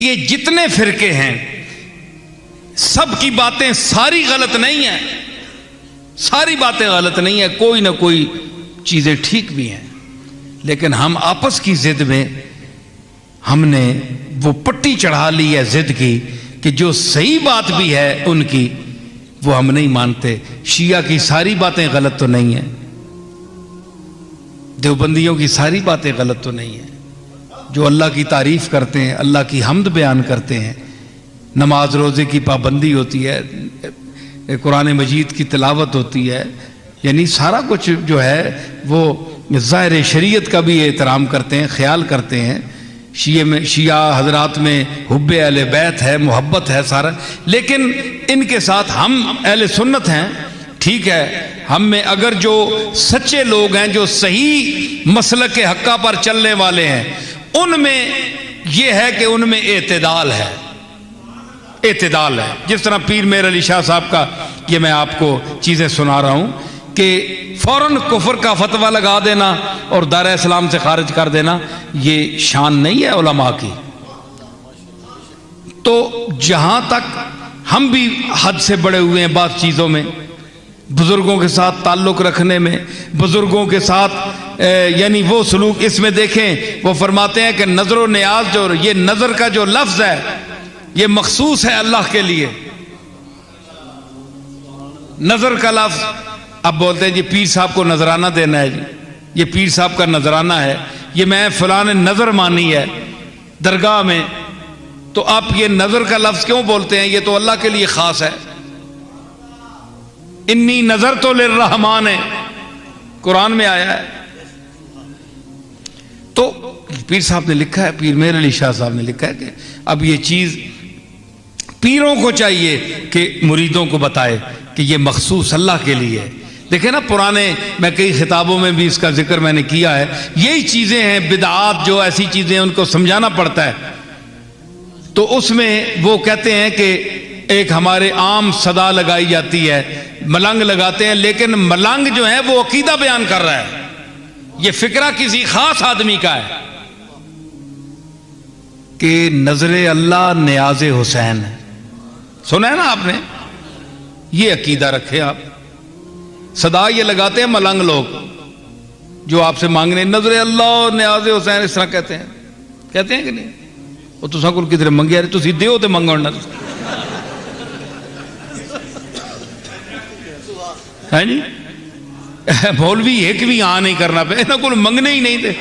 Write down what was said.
ये जितने फिरके हैं सब की बातें सारी गलत नहीं है, सारी बातें गलत नहीं है, कोई ना कोई चीजें ठीक भी हैं, लेकिन हम आपस की जिद में हमने वो पट्टी चढ़ा ली है जिद की कि जो सही बात भी है उनकी वो हम नहीं मानते। शिया की सारी बातें गलत तो नहीं है, देवबंदियों की सारी बातें गलत तो नहीं है, जो अल्लाह की तारीफ करते हैं, अल्लाह की हम्द बयान करते हैं, नमाज रोज़े की पाबंदी होती है, कुरान मजीद की तिलावत होती है, यानी सारा कुछ जो है वो ज़ाहिर शरीयत का भी एहतराम करते हैं, ख्याल करते हैं। शिया हजरात में हुब्बे अहले बैत है, मोहब्बत है सारा, लेकिन इनके साथ हम अहले सुन्नत हैं, ठीक है। हम में अगर जो सच्चे लोग हैं, जो सही मसलक के हक्का पर चलने वाले हैं, उनमें यह है कि उनमें एतदाल है, एतदाल है। जिस तरह पीर मेर अली शाह साहब का ये मैं आपको चीज़ें सुना रहा हूँ कि फौरन कुफर का फतवा लगा देना और दार इस्लाम से खारिज कर देना, ये शान नहीं है उलमा की। तो जहाँ तक हम भी हद से बड़े हुए हैं बात चीज़ों में, बुजुर्गों के साथ ताल्लुक़ रखने में, बुजुर्गों के साथ यानी वो सलूक, इसमें देखें वो फरमाते हैं कि नज़र व नियाज, जो ये नज़र का जो लफ्ज़ है ये मखसूस है अल्लाह के लिए, नज़र का लफ्ज़। अब बोलते हैं जी पीर साहब को नजराना देना है, जी ये पीर साहब का नजराना है, ये मैं फलां ने नजर मानी है दरगाह में, तो आप ये नजर का लफ्ज क्यों बोलते हैं? ये तो अल्लाह के लिए खास है। इन्नी नजर तो लिर्रहमान है, कुरान में आया है। तो पीर साहब ने लिखा है, पीर मेर अली शाह साहब ने लिखा है कि अब ये चीज पीरों को चाहिए कि मुरीदों को बताए कि ये मखसूस अल्लाह के लिए है। देखे ना पुराने, मैं कई खिताबों में भी इसका जिक्र मैंने किया है, यही चीजें हैं बिदआत, जो ऐसी चीजें उनको समझाना पड़ता है। तो उसमें वो कहते हैं कि एक हमारे आम सदा लगाई जाती है, मलंग लगाते हैं, लेकिन मलंग जो है वो अकीदा बयान कर रहा है, ये फिक्रा किसी खास आदमी का है कि नजरे अल्लाह नियाज़े हुसैन, सुना है ना आपने? ये अकीदा रखे आप। सदा ये लगाते हैं मलंग लोग जो आपसे मांगने, नजरे अल्लाह नियाज़े हुसैन, इस तरह कहते हैं कि नहीं? वो तुसा कोल किधरे मंगे, तुम दियो तो मंगो ना, है जी? मौलवी एक भी आ नहीं करना पे, इन्होंने को मंगने ही नहीं थे।